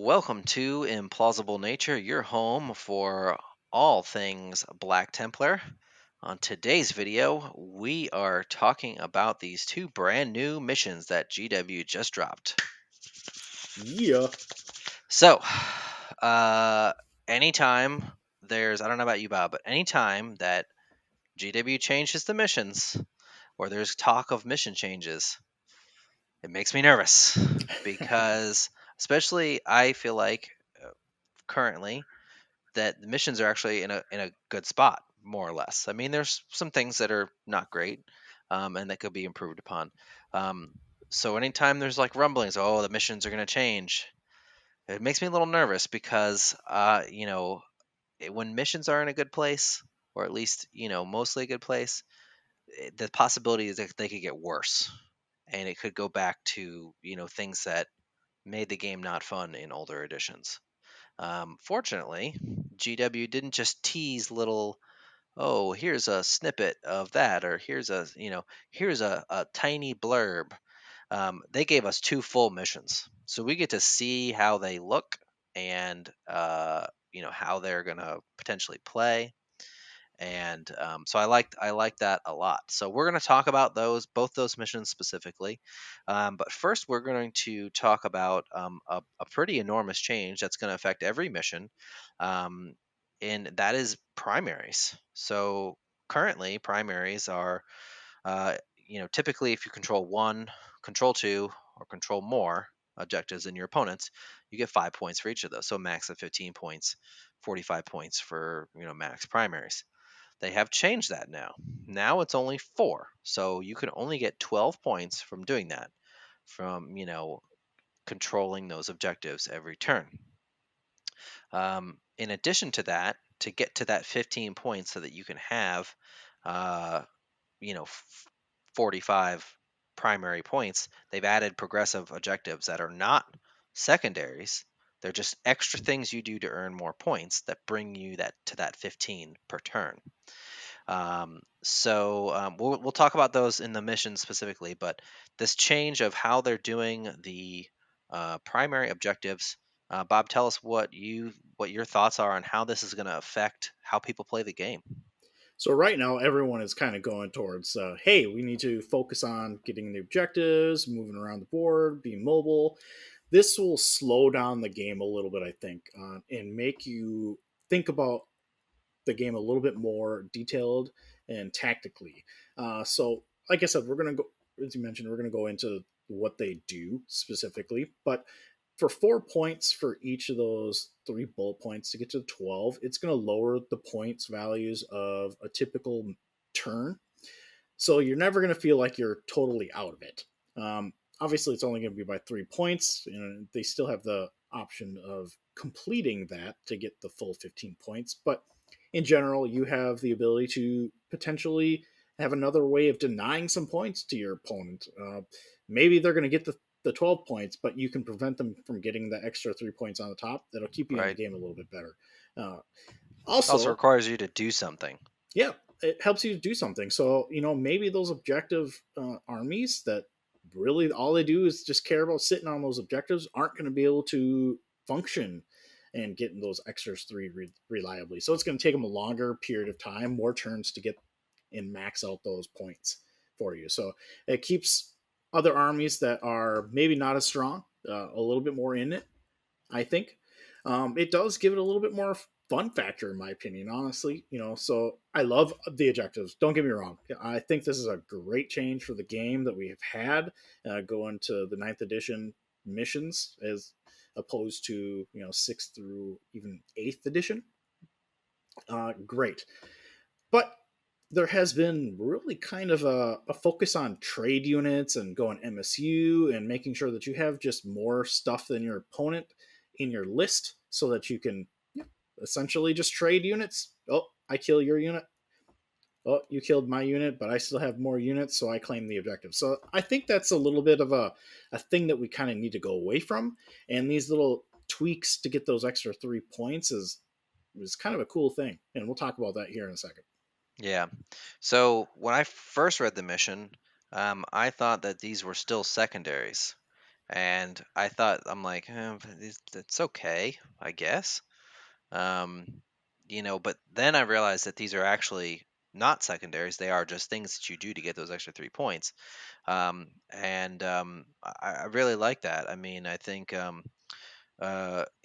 Welcome to Implausible Nature, your home for all things Black Templar. On today's video, we are talking about these two brand new missions that GW just dropped. Yeah. So, uh, anytime I don't know about you, Bob, but anytime that GW changes the missions or there's talk of mission changes, it makes me nervous because, especially, I feel like currently that the missions are actually in a good spot, more or less. I mean, there's some things that are not great, and that could be improved upon. Um, so anytime there's like rumblings, oh, the missions are going to change, it makes me a little nervous because, when missions are in a good place, or at least mostly a good place, the possibility is that they could get worse, and it could go back to things that made the game not fun in older editions. Fortunately, GW didn't just tease little, oh, here's a snippet of that, or here's a tiny blurb. They gave us two full missions, so we get to see how they look and how they're gonna potentially play. And so I like that a lot. So we're going to talk about both those missions specifically, but first we're going to talk about a pretty enormous change that's going to affect every mission, um, and that is primaries. So currently, primaries are typically if you control one, control two, or control more objectives than your opponents, you get 5 points for each of those. So max of 15 points, 45 points for max primaries. They have changed that now. Now it's only 4. So you can only get 12 points from doing that, from, controlling those objectives every turn. In addition to that, to get to that 15 points so that you can have, uh, 45 primary points, they've added progressive objectives that are not secondaries. They're just extra things you do to earn more points that bring you that 15 per turn. We'll talk about those in the mission specifically, but this change of how they're doing the primary objectives, Bob, tell us what your thoughts are on how this is going to affect how people play the game. So right now, everyone is kind of going towards, hey, we need to focus on getting the objectives, moving around the board, being mobile. This will slow down the game a little bit, I think, and make you think about the game a little bit more detailed and tactically. Like I said, we're going to go, as you mentioned, we're going to go into what they do specifically. But for 4 points for each of those three bullet points to get to 12, it's going to lower the points values of a typical turn. So you're never going to feel like you're totally out of it. Obviously, it's only going to be by 3 points, and they still have the option of completing that to get the full 15 points. But in general, you have the ability to potentially have another way of denying some points to your opponent. Maybe they're going to get the 12 points, but you can prevent them from getting the extra 3 points on the top. That'll keep you in the Right. game a little bit better. Uh, Also also, requires you to do something. yeah, it helps you do something. So, maybe those objective armies that really all they do is just care about sitting on those objectives aren't going to be able to function and getting those extras three reliably. So it's going to take them a longer period of time, more turns to get and max out those points for you. So it keeps other armies that are maybe not as strong a little bit more in it, I think. It does give it a little bit more fun factor, in my opinion, honestly. So I love the objectives. Don't get me wrong. I think this is a great change for the game that we have had going to the ninth edition missions as opposed to, 6th through even 8th edition. Great. But there has been really kind of a focus on trade units and going MSU and making sure that you have just more stuff than your opponent in your list so that you can essentially just trade units. Oh, I kill your unit. Oh, you killed my unit, but I still have more units, so I claim the objective. So I think that's a little bit of a thing that we kind of need to go away from. And these little tweaks to get those extra 3 points is kind of a cool thing. And we'll talk about that here in a second. Yeah. So when I first read the mission, I thought that these were still secondaries, And I thought, I'm like, but it's okay, I guess. Um, but then I realized that these are actually not secondaries. They are just things that you do to get those extra 3 points. And I really like that. I mean, I think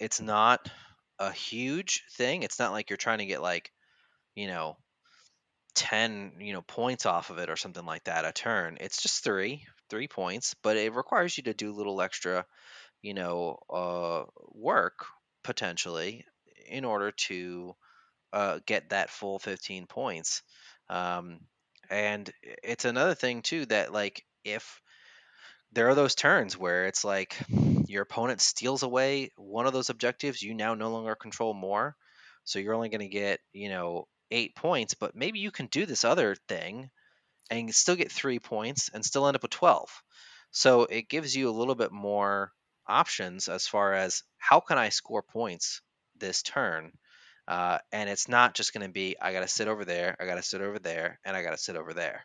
it's not a huge thing. It's not like you're trying to get like, you know, 10, points off of it or something like that a turn. It's just 3 points, but it requires you to do a little extra, work potentially in order to get that full 15 points. Um, and it's another thing too that like if there are those turns where it's like your opponent steals away one of those objectives, you now no longer control more. So you're only going to get, 8 points, but maybe you can do this other thing and still get 3 points and still end up with 12. So it gives you a little bit more options as far as how can I score points this turn. And it's not just going to be, I got to sit over there, I got to sit over there, and I got to sit over there.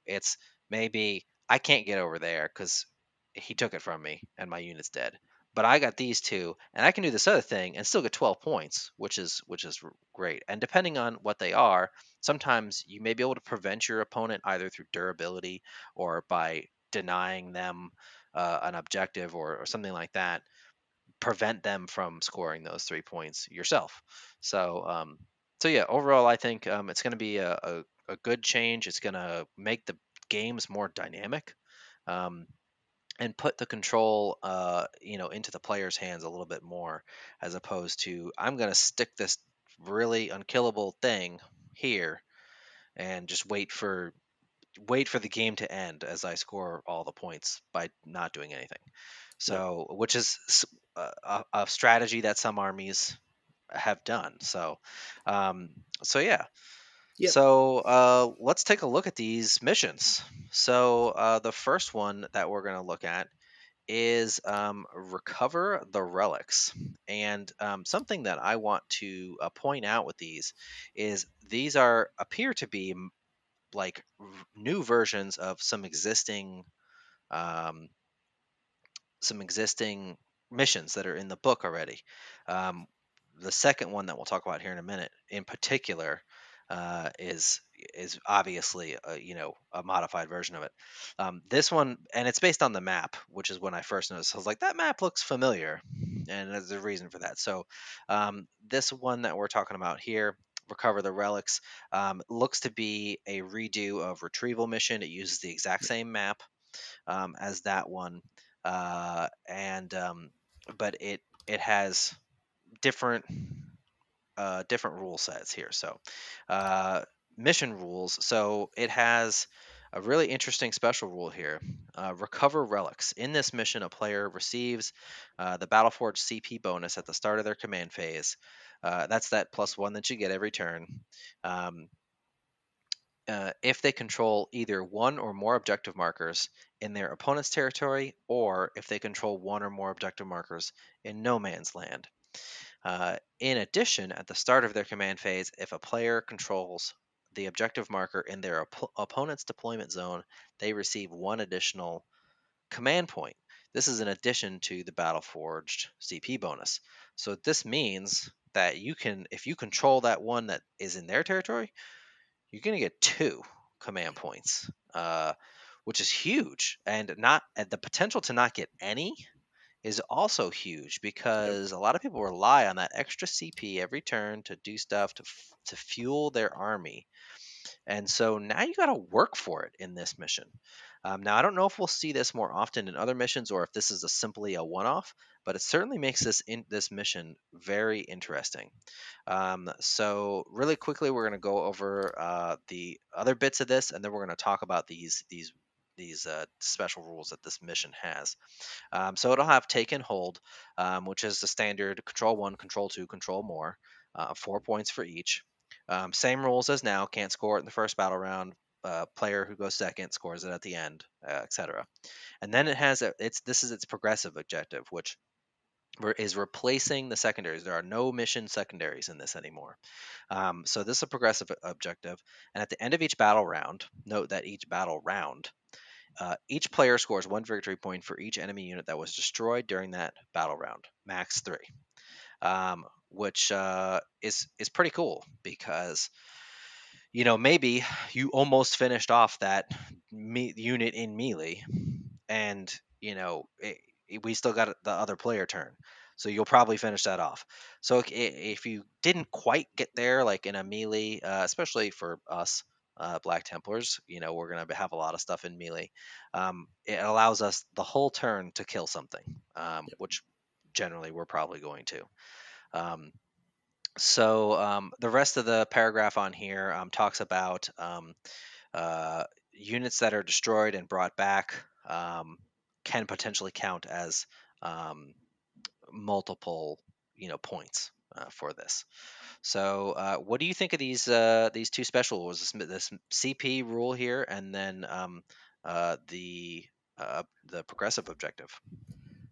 It's maybe I can't get over there because he took it from me and my unit's dead. But I got these two, and I can do this other thing and still get 12 points, which is great. And depending on what they are, sometimes you may be able to prevent your opponent either through durability or by denying them an objective or something like that, prevent them from scoring those 3 points yourself. So yeah, overall, I think it's going to be a good change. It's going to make the games more dynamic, um, and put the control, into the player's hands a little bit more, as opposed to I'm going to stick this really unkillable thing here and just wait for the game to end as I score all the points by not doing anything. Yep. So, which is a strategy that some armies have done. Um, so yeah. Yep. So let's take a look at these missions. So the first one that we're going to look at is recover the relics. And something that I want to point out with these is these are appear to be like new versions of um, some existing missions that are in the book already. Um, the second one that we'll talk about here in a minute, in particular, is obviously a modified version of it. This one, and it's based on the map, which is when I first noticed. I was like, that map looks familiar, and there's a reason for that. So this one that we're talking about here. Recover the relics looks to be a redo of retrieval mission. It uses the exact same map as that one, and but it has different different rule sets here. So uh, mission rules. So it has a really interesting special rule here. Recover relics. In this mission, a player receives the Battleforge CP bonus at the start of their command phase. That's that +1 that you get every turn. Um, if they control either one or more objective markers in their opponent's territory, or if they control one or more objective markers in no man's land. In addition, at the start of their command phase, if a player controls the objective marker in their opponent's deployment zone, they receive one additional command point. This is in addition to the Battleforged CP bonus. So this means that if you control that one that is in their territory, you're going to get two command points, which is huge. And the potential to not get any is also huge Yep. because a lot of people rely on that extra CP every turn to do stuff to fuel their army. And so now you got to work for it in this mission. Now I don't know if we'll see this more often in other missions or if this is simply a one-off, but it certainly makes this mission very interesting. So really quickly, we're going to go over the other bits of this, and then we're going to talk about these special rules that this mission has. So it'll have take and hold, which is the standard control one, control two, control more, 4 points for each. Same rules as now. Can't score it in the first battle round. Player who goes second scores it at the end, etc. And then it has this is its progressive objective, which is replacing the secondaries. There are no mission secondaries in this anymore. So this is a progressive objective. And at the end of each battle round, note that each battle round, Each player scores 1 victory point for each enemy unit that was destroyed during that battle round, max 3. Which is pretty cool because maybe you almost finished off that unit in melee, and we still got the other player turn, so you'll probably finish that off. So if you didn't quite get there, like in a melee, especially for us Black Templars, we're gonna have a lot of stuff in melee. It allows us the whole turn to kill something, Yep. which generally we're probably going to. Um, so the rest of the paragraph on here talks about uh, units that are destroyed and brought back can potentially count as um, multiple, points for this. So, what do you think of these two special rules? This CP rule here, and then uh, the the progressive objective.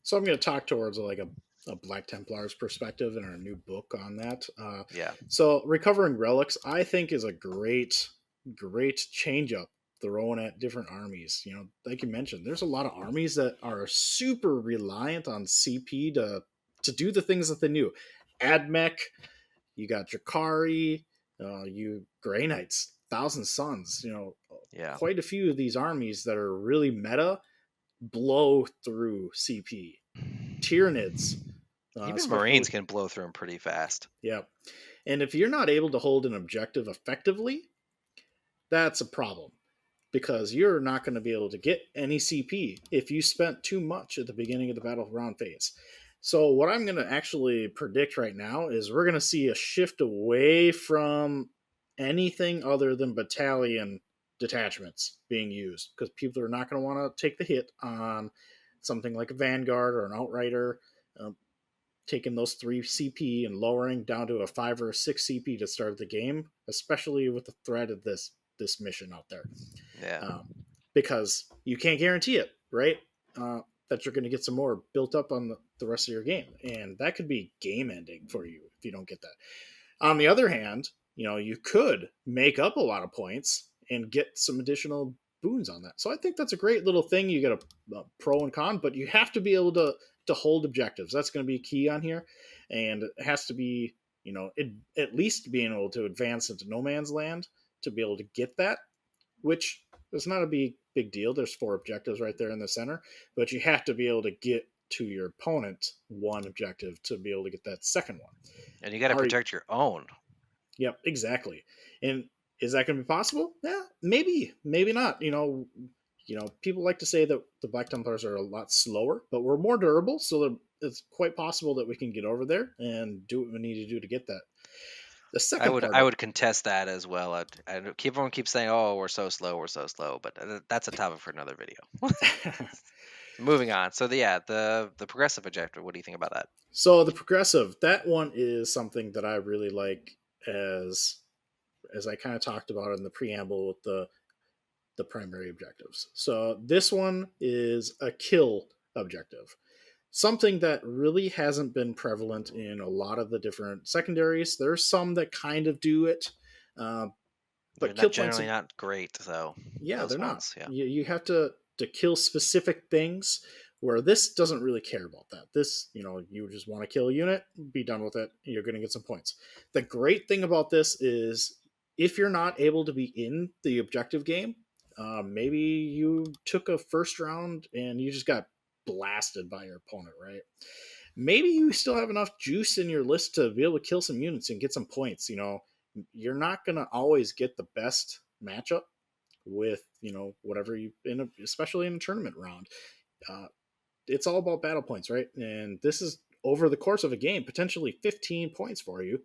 So I'm going to talk towards like a Black Templar's perspective in our new book on that. Yeah, So recovering relics, I think, is a great change up thrown at different armies. Like you mentioned, there's a lot of armies that are super reliant on CP to do the things that they do. Admech, you got Drakari, you Grey Knights, Thousand Suns. yeah. Quite a few of these armies that are really meta blow through CP. Tyranids, Even Marines especially. can blow through them pretty fast. Yeah. And if you're not able to hold an objective effectively, that's a problem because you're not going to be able to get any CP if you spent too much at the beginning of the battle round phase. So, what I'm going to actually predict right now is we're going to see a shift away from anything other than battalion detachments being used because people are not going to want to take the hit on something like a Vanguard or an Outrider. Um, Taking those 3 CP and lowering down to a 5 or a 6 CP to start the game, especially with the threat of this mission out there, Yeah. um, because you can't guarantee it, right? That you're going to get some more built up on the rest of your game, and that could be game ending for you if you don't get that. On the other hand, you could make up a lot of points and get some additional boons on that. So I think that's a great little thing. You get a pro and con, but you have to be able to hold objectives. That's going to be key on here, and it has to be at least being able to advance into no man's land to be able to get that, which is not a big deal. There's 4 objectives right there in the center, but you have to be able to get to your opponent one objective to be able to get that second one. And you got to Are protect your own. Yep, exactly. And is that going to be possible? Yeah, maybe not. People like to say that the Black Templars are a lot slower, but we're more durable, so that it's quite possible that we can get over there and do what we need to do to get that. The I second would part I of would contest that as well. Everyone keeps saying, "Oh, we're so slow, but that's a topic for another video." Moving on. So the progressive objective. What do you think about that? so the progressive, that one is something that I really like, as I kind of talked about in the preamble with the primary objectives. So this one is a kill objective. Something that really hasn't been prevalent in a lot of the different secondaries. There's some that kind of do it, uh, They're but not kill points, generally not great though. yeah, Those they're not. ones, yeah. You have to kill specific things. Where this doesn't really care about that. This, you just want to kill a unit, be done with it. You're going to get some points. The great thing about this is if you're not able to be in the objective game, maybe you took a first round and you just got blasted by your opponent, right? Maybe you still have enough juice in your list to be able to kill some units and get some points. You're not going to always get the best matchup with whatever you especially in a tournament round. Uh, it's all about battle points, right? And this is over the course of a game, potentially 15 points for you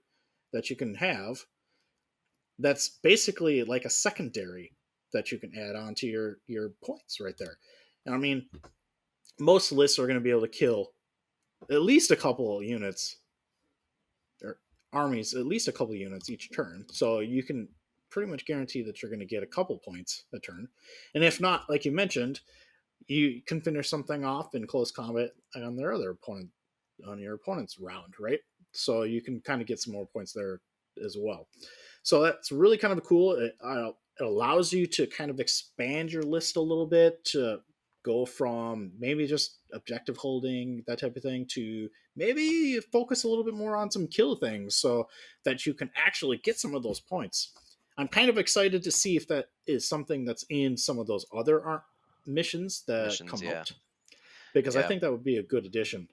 that you can have. That's basically like a secondary that you can add on to your points right there. And I mean, most lists are going to be able to kill at least a couple of units or armies, at least a couple of units each turn. So you can pretty much guarantee that you're going to get a couple points a turn. And if not, like you mentioned, you can finish something off in close combat on their other opponent on your opponent's round, right? So you can kind of get some more points there as well. So that's really kind of cool. it allows you to kind of expand your list a little bit to go from maybe just objective holding, that type of thing, to maybe focus a little bit more on some kill things so that you can actually get some of those points. I'm kind of excited to see if that is something that's in some of those other missions that Missions, come yeah. out, because I Yeah. think that would be a good addition.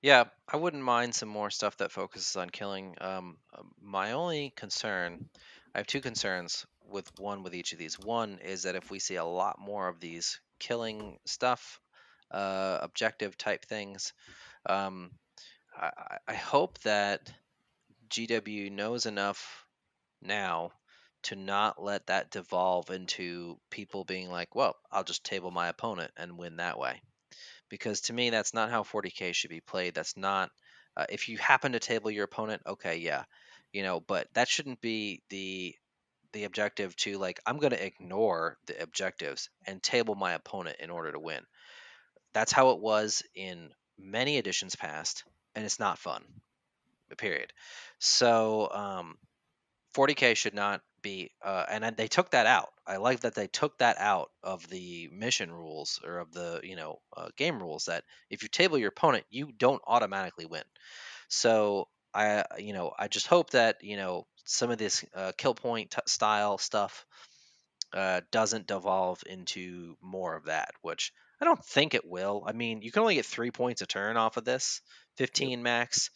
Yeah, I wouldn't mind some more stuff that focuses on killing. My only concern, I have two concerns with each of these. One is that if we see a lot more of these killing stuff, objective type things, um, I hope that GW knows enough now to not let that devolve into people being like, well, I'll just table my opponent and win that way, because to me that's not how 40k should be played. That's not if you happen to table your opponent, okay, yeah, but that shouldn't be the objective to like I'm going to ignore the objectives and table my opponent in order to win. That's how it was in many editions past, and it's not fun, period. So 40k should not be they took that out. I like that they took that out of the mission rules or of the game rules, that if you table your opponent you don't automatically win. So I just hope that some of this kill point style stuff doesn't devolve into more of that, which I don't think it will. I mean, you can only get 3 points a turn off of this, Yep. 15 max.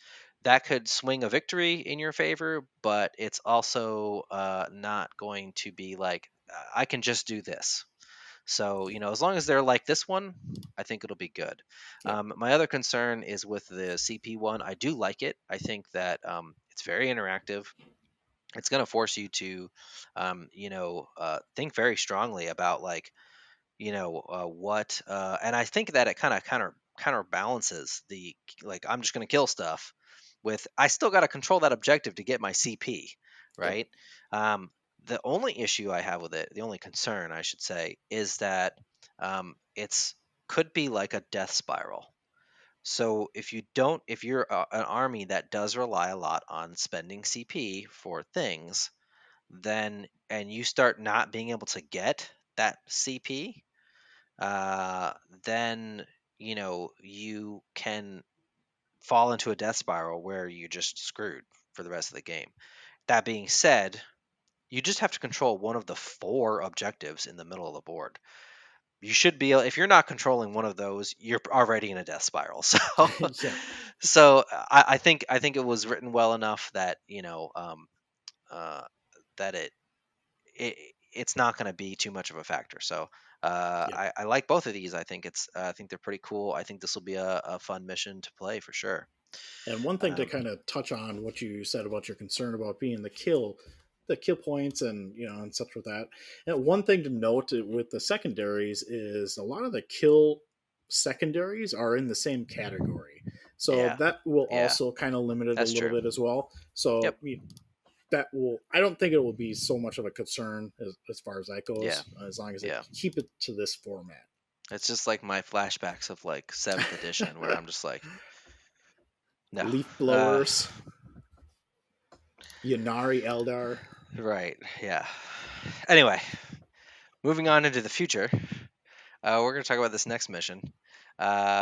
That could swing a victory in your favor, but it's also not going to be like, I can just do this. So, as long as they're like this one, I think it'll be good. Yep. My other concern is with the CP one. I do like it. I think that it's very interactive. It's going to force you to think very strongly about like what and I think that it counterbalances the like I'm just going to kill stuff with I still got to control that objective to get my CP, Yep. right? um the only issue I have with it, the only concern I should say, is that it's could be like a death spiral. So if you're an army that does rely a lot on spending CP for things, then and you start not being able to get that CP, uh, then you can fall into a death spiral where you're just screwed for the rest of the game. That being said, you just have to control one of the four objectives in the middle of the board. You should be if you're not controlling one of those, you're already in a death spiral. So, Yeah. I think it was written well enough that uh, that it it's not going to be too much of a factor. So Yep. I like both of these. I think they're pretty cool. I think this will be a fun mission to play for sure. And one thing to Um, kind of touch on what you said about your concern about being the kill points, and and such with that. And one thing to note with the secondaries is a lot of the kill secondaries are in the same category, so yeah, that will yeah, also kind of limit it a that's little true. bit as well. So Yep. that will, I don't think it will be so much of a concern as far as that Yeah, goes, as long as they yeah. keep it to this format. It's just like my flashbacks of like seventh edition, where I'm just like, no, Leaf uh, blowers, Yanari Eldar. right, yeah. Anyway, moving on into the future, we're going to talk about this next mission,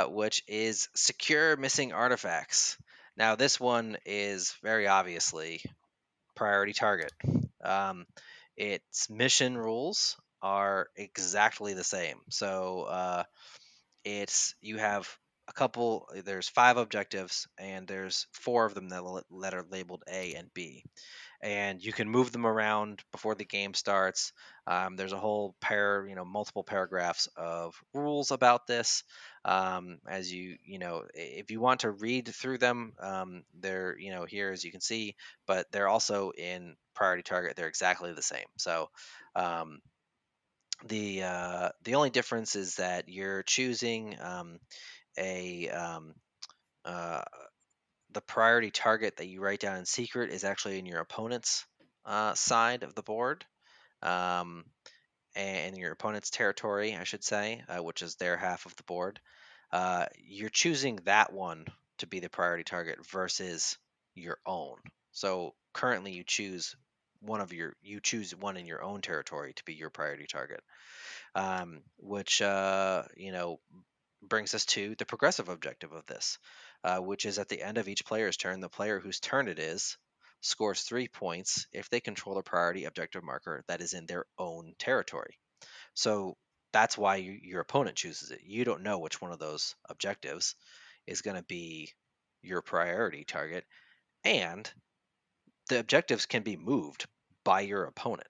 which is secure missing artifacts. Now, this one is very obviously priority target. Um, its mission rules are exactly the same. So it's you have a couple. There's five objectives, and there's four of them that are labeled A and B, and you can move them around before the game starts. There's a whole multiple paragraphs of rules about this. As if you want to read through them, they're here as you can see, but they're also in priority target. They're exactly the same. So um, the only difference is that you're choosing a uh, the priority target that you write down in secret is actually in your opponent's side of the board, um, and your opponent's territory, I should say, which is their half of the board. You're choosing that one to be the priority target versus your own. So currently, you choose you choose one in your own territory to be your priority target. Which brings us to the progressive objective of this, which is at the end of each player's turn, the player whose turn it is scores 3 points if they control a priority objective marker that is in their own territory. So that's why your opponent chooses it. You don't know which one of those objectives is going to be your priority target, and the objectives can be moved by your opponent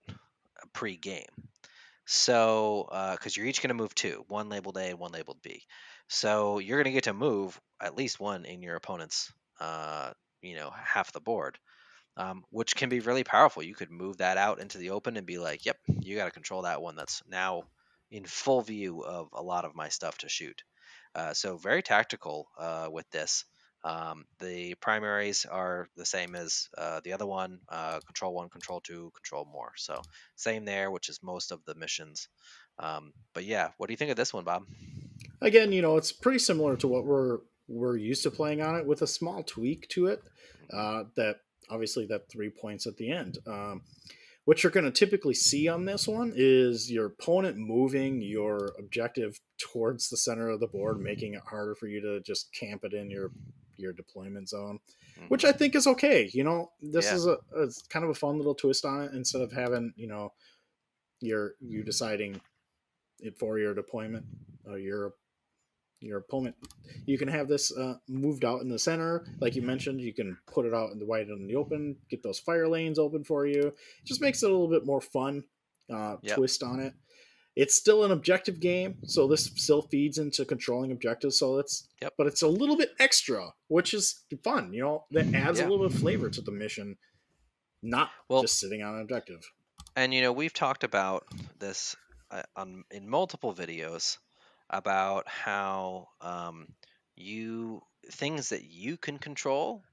pre-game. So, because you're each going to move two, one labeled A, one labeled B. So you're going to get to move at least one in your opponent's, half the board, which can be really powerful. You could move that out into the open and be like, "Yep, you got to control that one that's now in full view of a lot of my stuff to shoot." So very tactical with this. The primaries are the same as the other one: control one, control two, control more. So same there, which is most of the missions. But yeah, what do you think of this one, Bob? Again, it's pretty similar to what we're used to playing on it, with a small tweak to it. Hmm. That obviously that 3 points at the end. What you're going to typically see on this one is your opponent moving your objective towards the center of the board, making it harder for you to just camp it in your deployment zone, which I Hmm. think is okay. This Yeah. is a kind of a fun little twist on it, instead of having you deciding it for your deployment, your opponent. You can have this moved out in the center, like you mentioned. You can put it out in the wide in the open, get those fire lanes open for you. It just makes it a little bit more fun Yep. twist on it. It's still an objective game, so this still feeds into controlling objectives. Yep. But it's a little bit extra, which is fun. That adds a Yeah. little bit of flavor to the mission, not Well, just sitting on an objective. and we've talked about this in multiple videos about how you things that you can control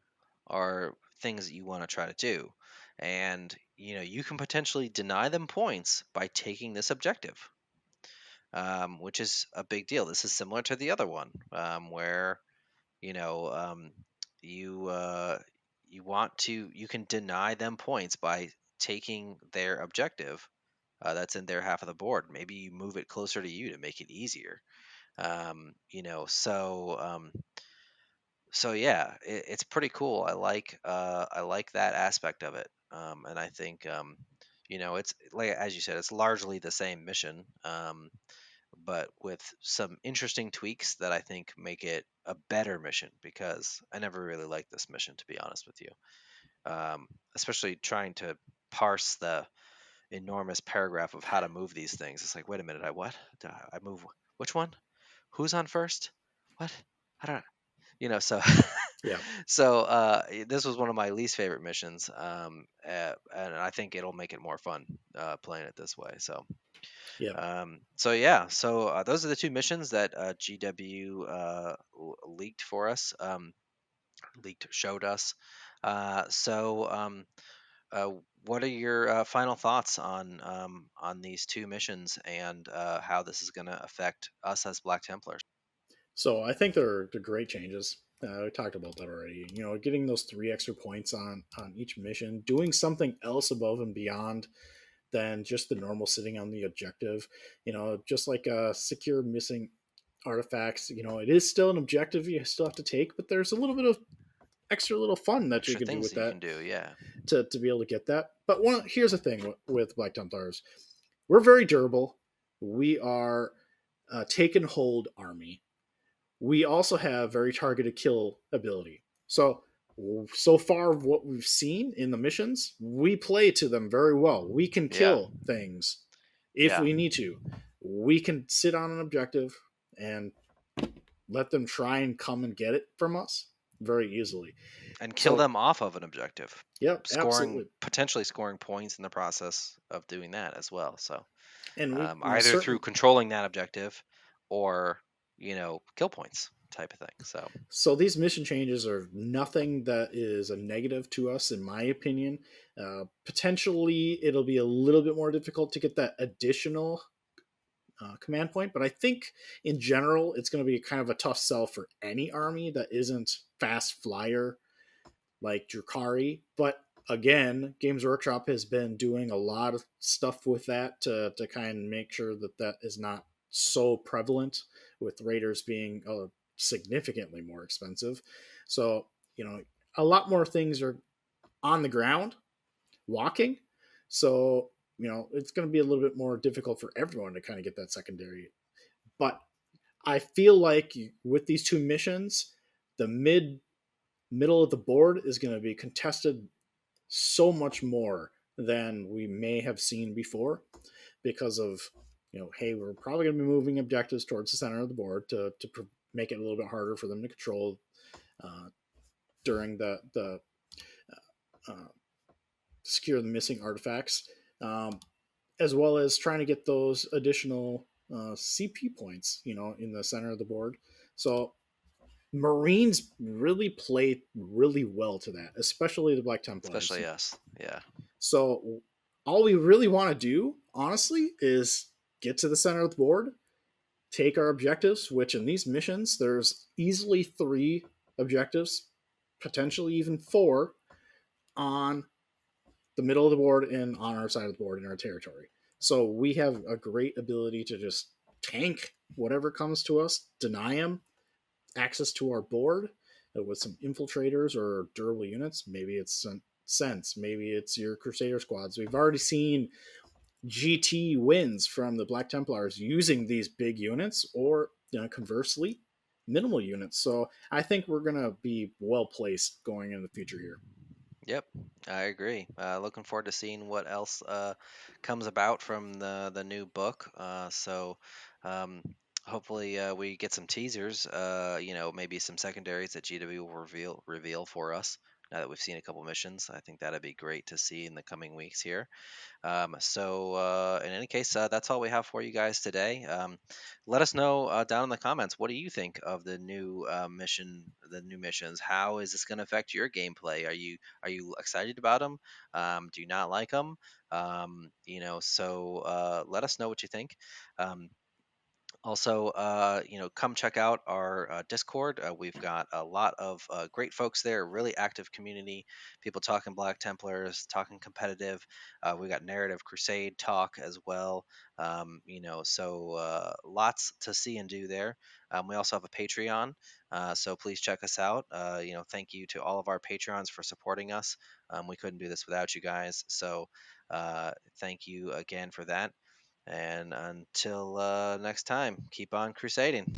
are things that you want to try to do, and you can potentially deny them points by taking this objective, which is a big deal. This is similar to the other one, where you know um, you you can deny them points by taking their objective that's in their half of the board. Maybe you move it closer to you to make it easier. So yeah, it's pretty cool. I like that aspect of it, and I think it's like, as you said, it's largely the same mission, but with some interesting tweaks that I think make it a better mission, because I never really liked this mission, to be honest with you. Especially trying to parse the enormous paragraph of how to move these things. It's like, wait a minute, I what? I move which one? Who's on first? What? I don't. So Yeah, this was one of my least favorite missions, and I think it'll make it more fun playing it this way. yeah. Those are the two missions that GW leaked for us, showed us. Uh, so um, uh, what are your final thoughts on these two missions, and how this is going to affect us as Black Templars? So I think they're great changes. We talked about that already. Getting those 3 extra points on each mission, doing something else above and beyond than just the normal sitting on the objective. Just like secure missing artifacts. It is still an objective you still have to take, but there's a little bit of extra little fun that you Extra can do things with that you that can do, yeah. to be able to get that. But here's the thing with Black Templars, we're very durable. We are a take and hold army. We also have very targeted kill ability. So far what we've seen in the missions, we play to them very well. We can Yeah, kill things if yeah. we need to. We can sit on an objective and let them try and come and get it from us very easily. And kill So, them off of an objective, yep, scoring absolutely. potentially scoring points in the process of doing that as well. So And we either through certainly controlling that objective, or kill points type of thing. So so these mission changes are nothing that is a negative to us, in my opinion. Potentially, it'll be a little bit more difficult to get that additional command point, but I think in general, it's going to be kind of a tough sell for any army that isn't fast flyer like Drukari. But again, Games Workshop has been doing a lot of stuff with that to kind of make sure that that is not so prevalent, with Raiders being significantly more expensive. So, you know, a lot more things are on the ground walking. So, you know, it's going to be a little bit more difficult for everyone to kind of get that secondary. But I feel like with these two missions, the middle of the board is going to be contested so much more than we may have seen before, because of, you know, hey, we're probably going to be moving objectives towards the center of the board to make it a little bit harder for them to control uh, during the uh, secure the missing artifacts, um, as well as trying to get those additional CP points, you know, in the center of the board. So Marines really play really well to that, especially the Black Templars. Especially us. Yeah. So all we really want to do, honestly, is get to the center of the board, take our objectives, which in these missions, there's easily 3 objectives, potentially even 4, on the middle of the board and on our side of the board in our territory. So we have a great ability to just tank whatever comes to us, deny them access to our board with some infiltrators or durable units. Maybe it's some sense, maybe it's your Crusader squads. We've already seen GT wins from the Black Templars using these big units, or, you know, conversely, minimal units. So I think we're gonna be well placed going in the future here. Yep, I agree. Looking forward to seeing what else comes about from the new book. Um, hopefully we get some teasers. Maybe some secondaries that GW will reveal for us. Now that we've seen a couple missions, I think that'd be great to see in the coming weeks here. In any case, that's all we have for you guys today. Let us know down in the comments, what do you think of the new the new missions? How is this going to affect your gameplay? Are you excited about them? Do you not like them? Let us know what you think. Um, come check out our Discord. We've got a lot of great folks there, really active community, people talking Black Templars, talking competitive. We got narrative crusade talk as well. Lots to see and do there. We also have a Patreon, so please check us out. Thank you to all of our Patreons for supporting us. We couldn't do this without you guys, so thank you again for that. And until next time, keep on crusading.